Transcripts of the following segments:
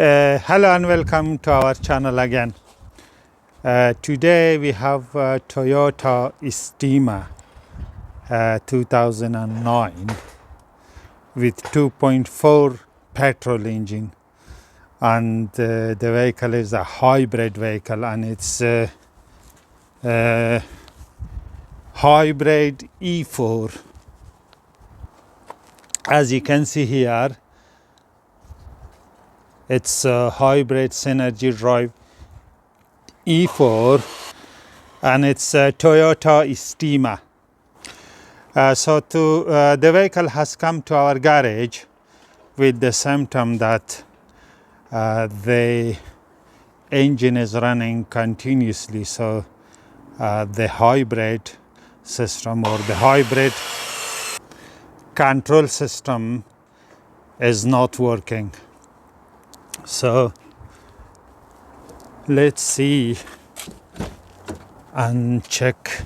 Hello and welcome to our channel again. Today we have Toyota Estima 2009 with 2.4 petrol engine, and the vehicle is a hybrid vehicle, and it's hybrid E4. As you can see here, it's a hybrid synergy drive E4, and it's a Toyota Estima. The vehicle has come to our garage with the symptom that the engine is running continuously. So the hybrid system or the hybrid control system is not working. So let's see and check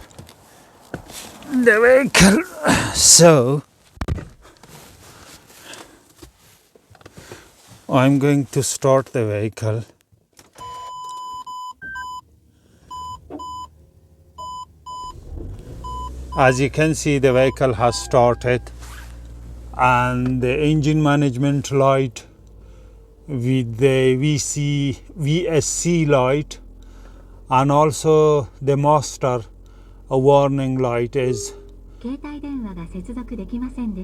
the vehicle. So I'm going to start the vehicle. As you can see, the vehicle has started, and the engine management light with the VSC light, and also the master warning light is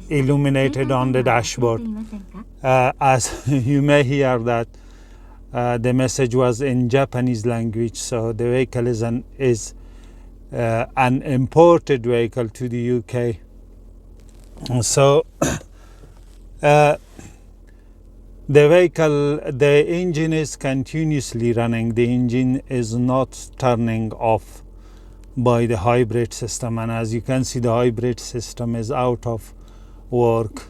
illuminated on the dashboard. As you may hear that the message was in Japanese language, so the vehicle is an imported vehicle to the UK. So the engine is continuously running. The engine is not turning off by the hybrid system, and as you can see, the hybrid system is out of work,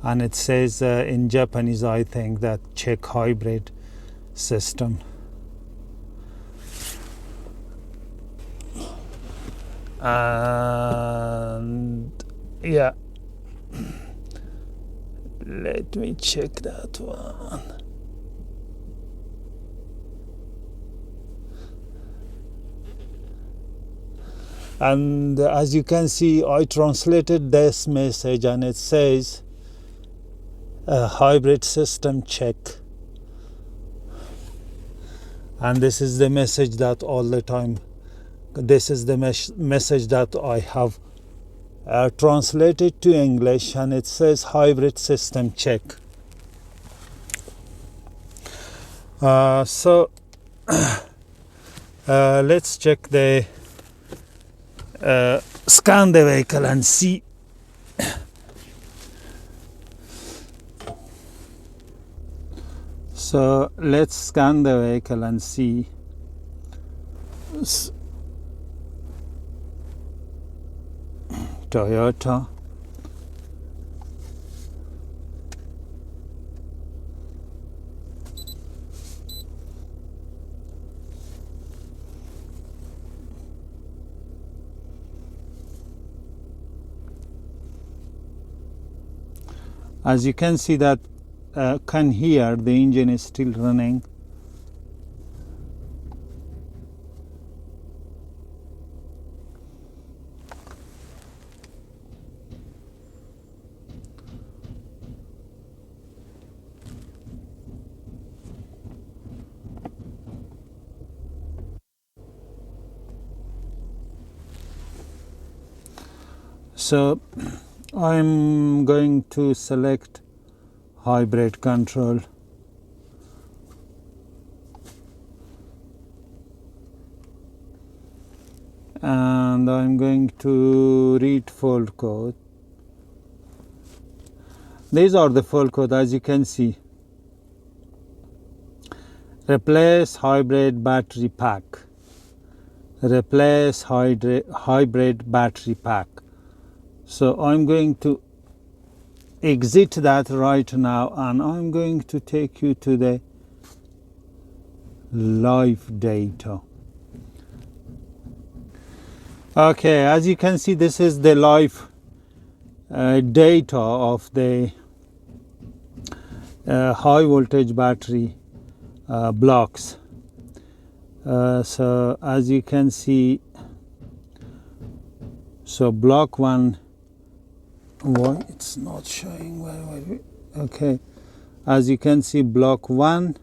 and it says in Japanese, I think, that check hybrid system. And yeah, let me check that one. And as you can see, I translated this message, and it says hybrid system check. And this is the message that all the time, this is the message that I have translated to English, and it says hybrid system check. So let's check the scan the vehicle and see. So let's scan the vehicle and see. Toyota. As you can see that can hear the engine is still running. So I'm going to select hybrid control. And I'm going to read fault code. These are the fault code, as you can see. Replace hybrid battery pack. Replace hybrid battery pack. So I'm going to exit that right now, and I'm going to take you to the live data. Okay, as you can see, this is the live data of the high voltage battery blocks. So as you can see, so block 1, why it's not showing very okay, as you can see, block 1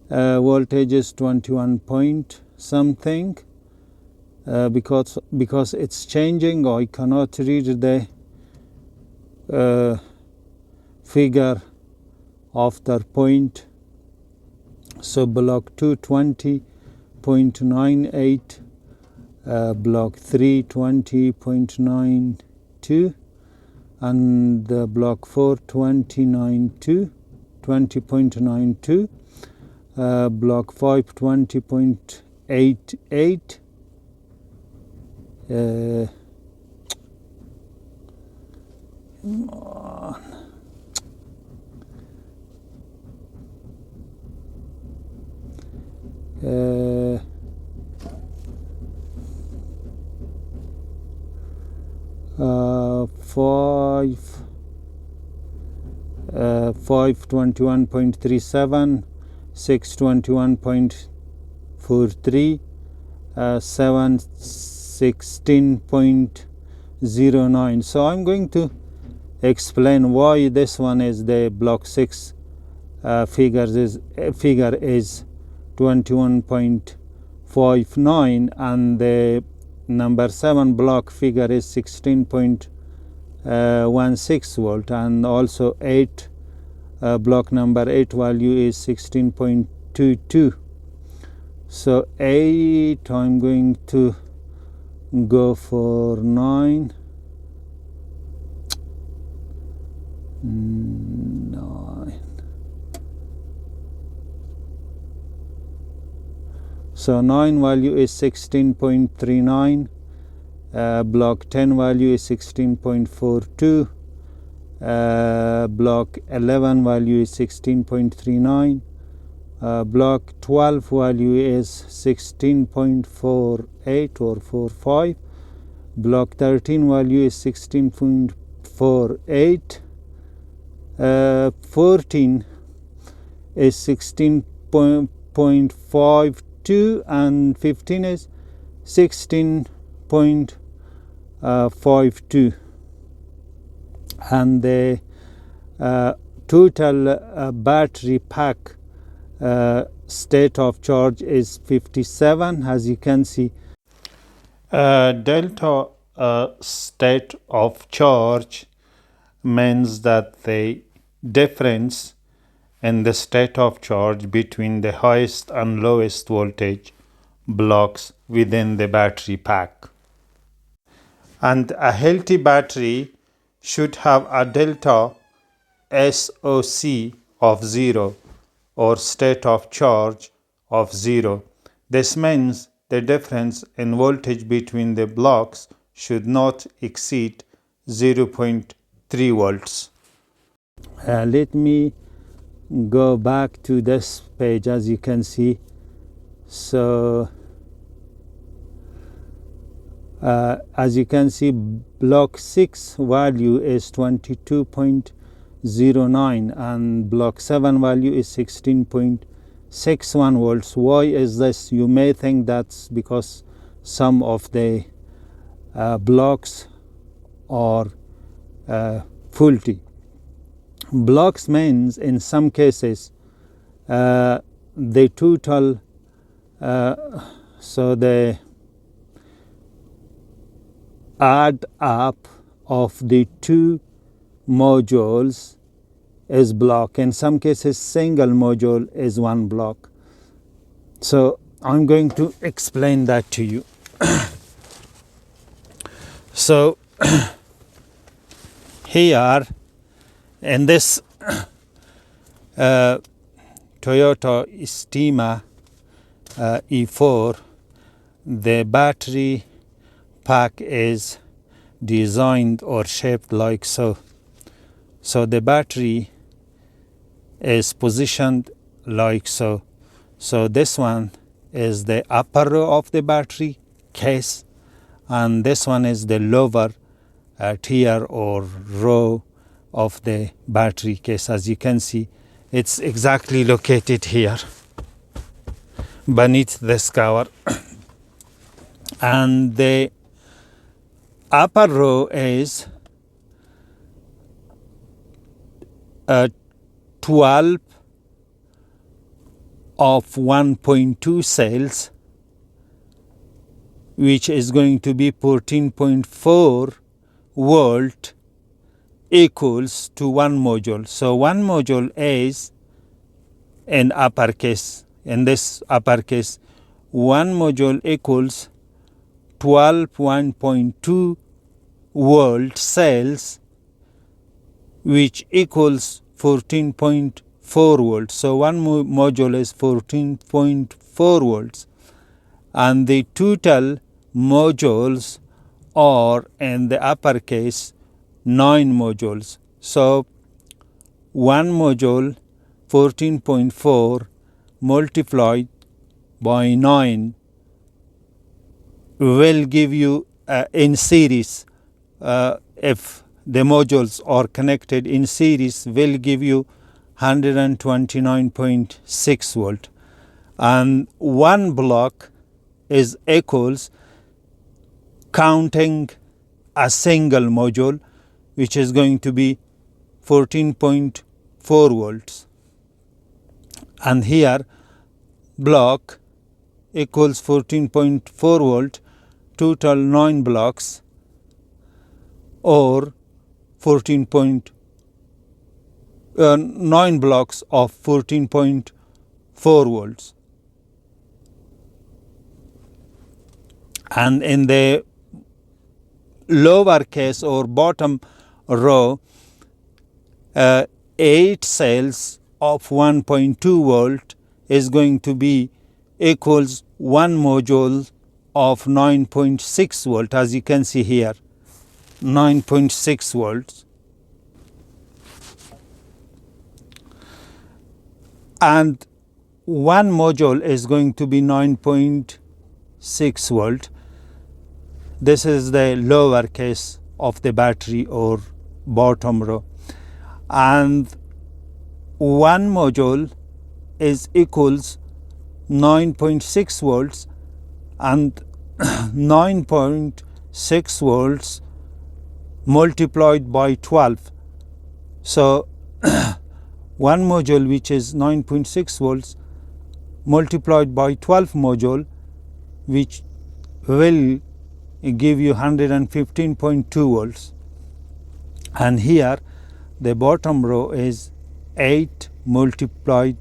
voltage is 21 point something. Because it's changing, I cannot read the figure after point. So block 2 20.98, block 3 20.92, and block 4 20.92, block 5 20.88, come on. 521.37, 621.43, 716.09. So I'm going to explain why this one is the block 6 figure is 21.59, and the number 7 block figure is 16.16 volt, and also 8 block number 8 value is 16.22. So 8, I'm going to go for 9. 9. So 9 value is 16.39, block 10 value is 16.42, block 11 value is 16.39, block 12 value is 16.48 or 45, block 13 value is 16.48, 14 is 16.52, and 15 is 16.52, and the total battery pack state of charge is 57. As you can see, delta state of charge means that the difference in the state of charge between the highest and lowest voltage blocks within the battery pack. And a healthy battery should have a delta SOC of 0, or state of charge of 0. This means the difference in voltage between the blocks should not exceed 0.3 volts. Let me go back to this page. As you can see, so as you can see, block 6 value is 22.09, and block 7 value is 16.61 volts. Why is this? You may think that's because some of the blocks are faulty. Blocks means in some cases the total so the add up of the two modules is block. In some cases single module is one block. So I'm going to explain that to you. So here in this Toyota Estima E4, the battery pack is designed or shaped like so. So the battery is positioned like so. So this one is the upper row of the battery case, and this one is the lower tier or row of the battery case. As you can see, it's exactly located here beneath this cover. And the upper row is 12 of 1.2 cells, which is going to be 14.4 volt equals to one module. So one module is in uppercase. In this uppercase, one module equals 12 1.2 volt cells, which equals 14.4 volts. So one module is 14.4 volts, and the total modules are in the uppercase 9 modules. So one module 14.4 multiplied by 9 will give you in series, if the modules are connected in series, will give you 129.6 volt. And one block is equals, counting a single module, which is going to be 14.4 volts. And here block equals 14.4 volt, total 9 blocks, or 9 blocks of 14.4 volts. And in the lower case or bottom row, 8 cells of 1.2 volt is going to be equals one module of 9.6 volt. As you can see here, 9.6 volts. And one module is going to be 9.6 volt. This is the lower case of the battery or bottom row. And one module is equals 9.6 volts, and 9.6 volts multiplied by 12. So one module which is 9.6 volts multiplied by 12 module, which will give you 115.2 volts. And here the bottom row is 8 multiplied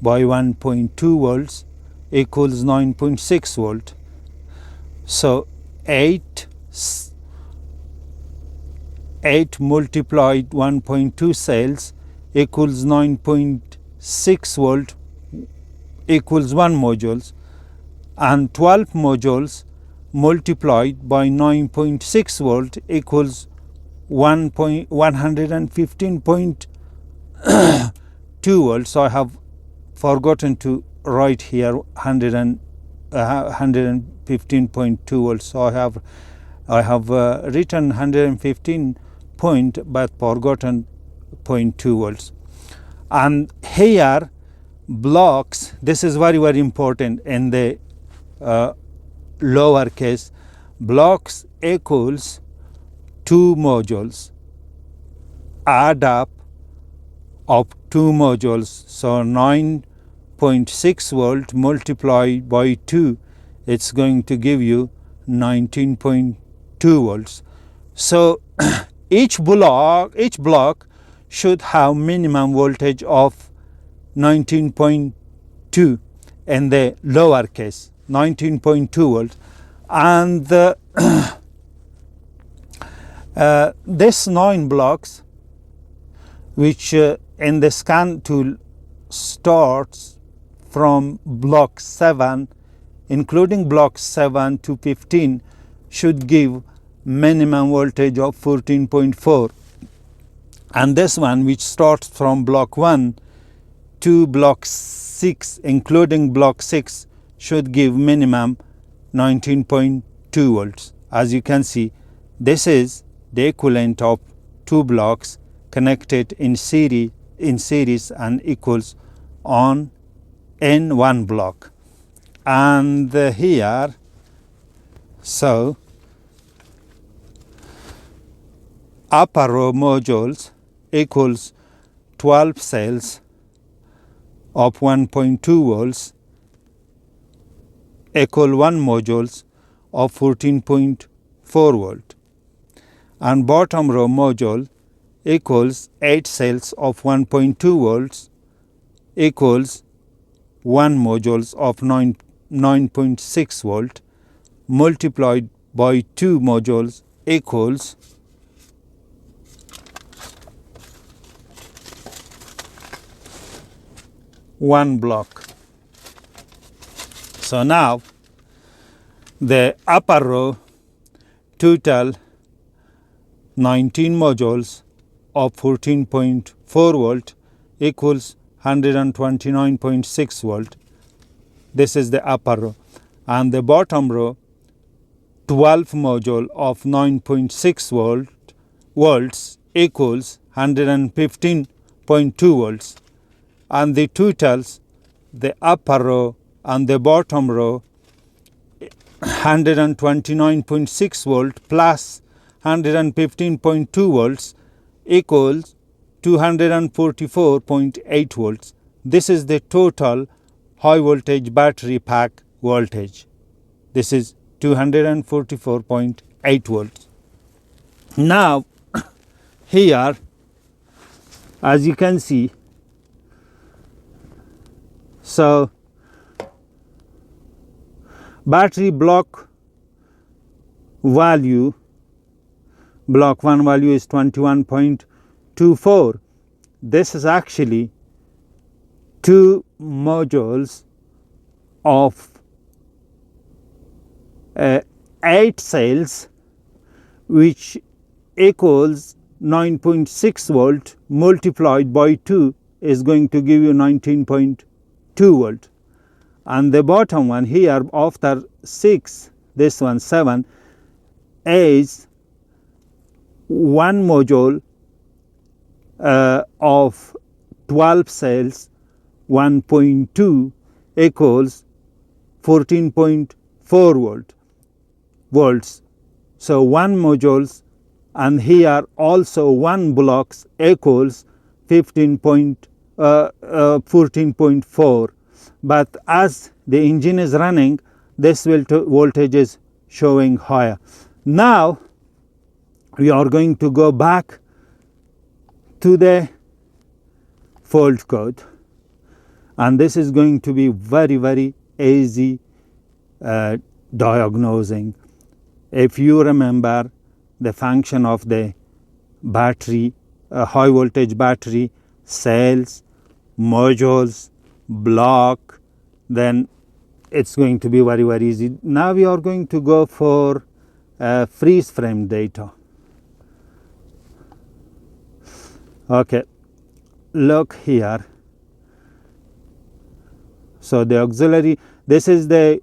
by 1.2 volts equals 9.6 volt. So 8 multiplied 1.2 cells equals 9.6 volt equals 1 modules, and 12 modules multiplied by 9.6 volt equals 115.2 volts. So I have forgotten to write here 115.2 volts. So I have written 115 point but forgotten 0.2 volts. And here blocks, this is very important in the lower case, blocks equals 2 modules, add up of 2 modules. So 9.6 volt multiplied by 2, it's going to give you 19.2 volts. So each block should have minimum voltage of 19.2 in the lower case, 19.2 volts. And this 9 blocks, which in the scan tool starts from block 7, including blocks 7 to 15, should give minimum voltage of 14.4. And this one, which starts from block 1 to block 6, including block 6, should give minimum 19.2 volts. As you can see, this is the equivalent of 2 blocks connected in series and equals on N1 block. And here, so upper row modules equals 12 cells of 1.2 volts equal 1 modules of 14.4 volt, and bottom row module equals 8 cells of 1.2 volts equals 1 modules of 9.6 volt multiplied by 2 modules equals 1 block. So now the upper row total 19 modules of 14.4 volt equals 129.6 volt. This is the upper row. And the bottom row 12 module of 9.6 volts equals 115.2 volts. And the totals, the upper row and the bottom row 129.6 volt plus 115.2 volts equals 244.8 volts. This is the total high voltage battery pack voltage. This is 244.8 volts. Now here, as you can see, so battery block value, block 1 value is 21.24. This is actually 2 modules of 8 cells, which equals 9.6 volt multiplied by 2 is going to give you 19.2 volt. And the bottom one here after 6, this one 7, is 1 module of 12 cells 1.2 equals 14.4 volts. So 1 modules, and here also 1 blocks equals 14.4. But as the engine is running, this voltage is showing higher. Now we are going to go back to the fault code, and this is going to be very easy diagnosing. If you remember the function of the battery, high voltage battery, cells, modules, block, then it's going to be very easy. Now we are going to go for freeze frame data. Okay, look here. So the auxiliary, this is the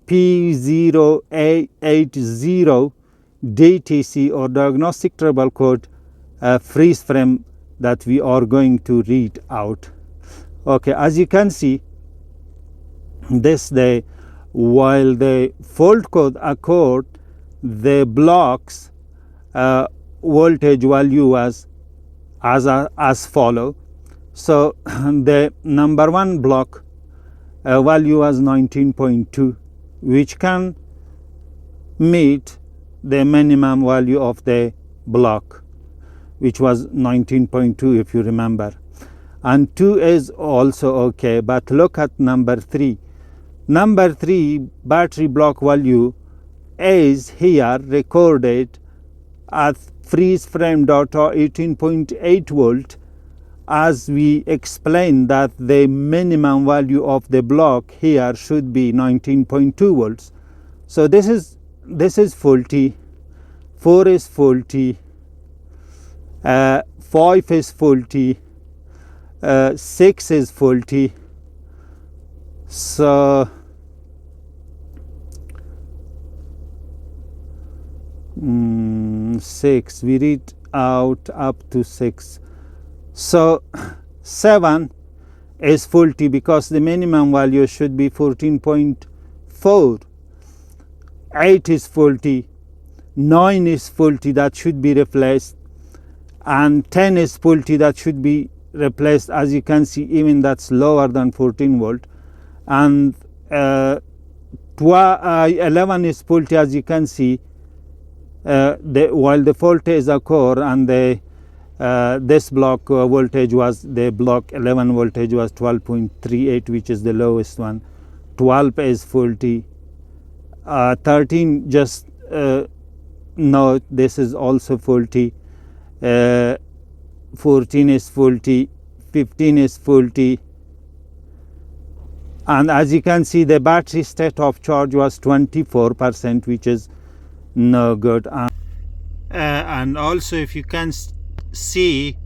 P0A80 DTC or diagnostic trouble code freeze frame that we are going to read out. Okay, as you can see, this while the fault code occurred, the blocks voltage value was as follow. So the number 1 block value was 19.2, which can meet the minimum value of the block, which was 19.2 if you remember. And 2 is also okay, but look at number 3. Number 3 battery block value is here recorded at freeze frame data 18.8 volt, as we explained that the minimum value of the block here should be 19.2 volts. So this is faulty, 4 is faulty, 5 is faulty, 6 is faulty. So 6, we read out up to 6. So 7 is faulty because the minimum value should be 14.4. 8 is faulty, 9 is faulty, that should be replaced, and 10 is faulty, that should be replaced. As you can see, even that's lower than 14 volt, and 11 is faulty, as you can see. While the voltage occur, and this block voltage was, the block 11 voltage was 12.38, which is the lowest one. 12 is faulty. 13 just no, this is also faulty. 14 is faulty. 15 is faulty. And as you can see, the battery state of charge was 24%, which is no good. And also, if you can see,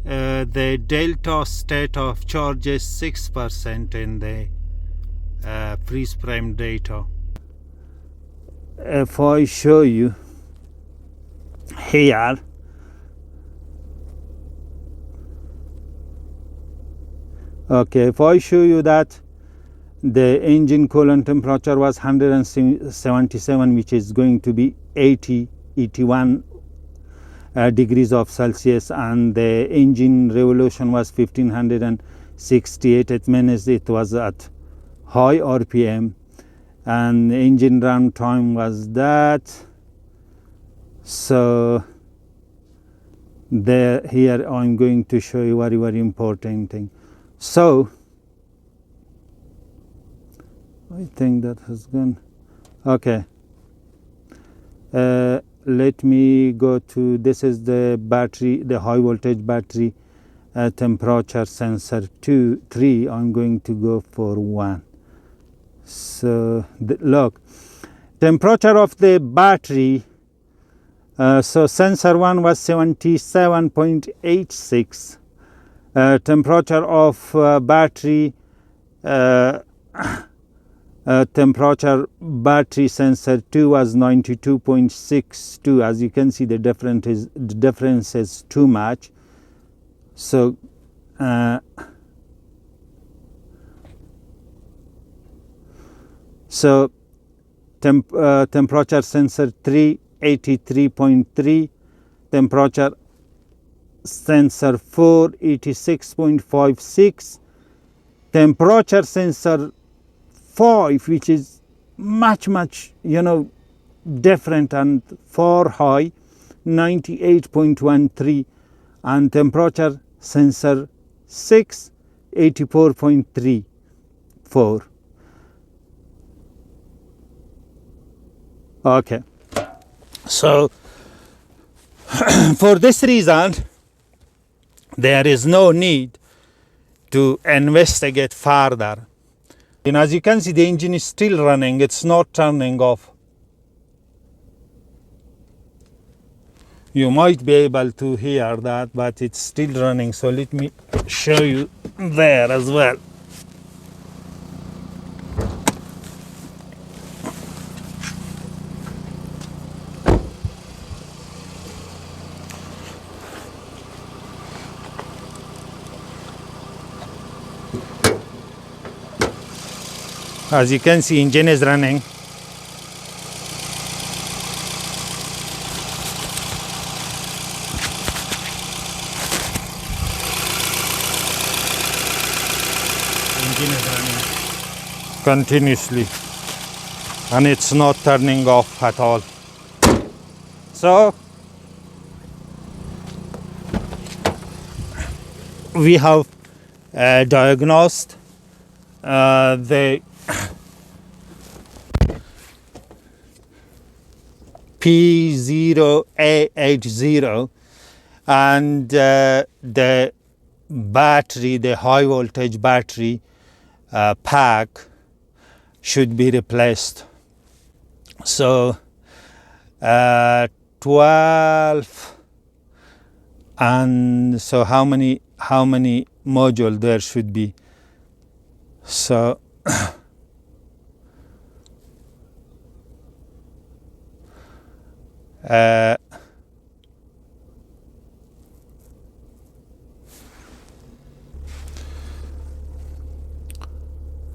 the delta state of charge is 6% in the freeze frame data. If I show you here, okay, if I show you that the engine coolant temperature was 177, which is going to be 81 degrees of Celsius, and the engine revolution was 1568, it means it was at high RPM, and engine run time was that. So here I'm going to show you very important thing. So I think that has gone. Okay, let me go to, this is the battery, the high voltage battery temperature sensor 3. I'm going to go for 1. So look, temperature of the battery, so sensor 1 was 77.86. Temperature of battery, temperature battery sensor 2 was 92.62. As you can see, the difference is too much. So temperature sensor 3 83.3, temperature sensor 4 86.56, temperature sensor 5, which is much different and far high, 98.13, and temperature sensor 6 84.34. Okay, so for this reason there is no need to investigate further. And as you can see, the engine is still running, it's not turning off. You might be able to hear that, but it's still running. So let me show you there as well. As you can see, engine is running. Engine is running continuously, and it's not turning off at all. So we have diagnosed the P0A80, and the battery, the high voltage battery pack should be replaced. So 12, and so how many module there should be? So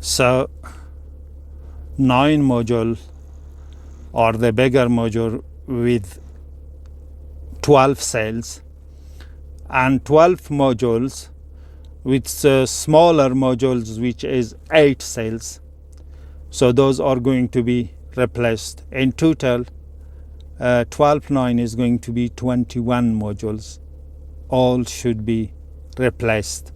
So 9 module or the bigger module with 12 cells, and 12 modules with smaller modules which is 8 cells. So those are going to be replaced. In total 12/9 is going to be 21 modules. All should be replaced.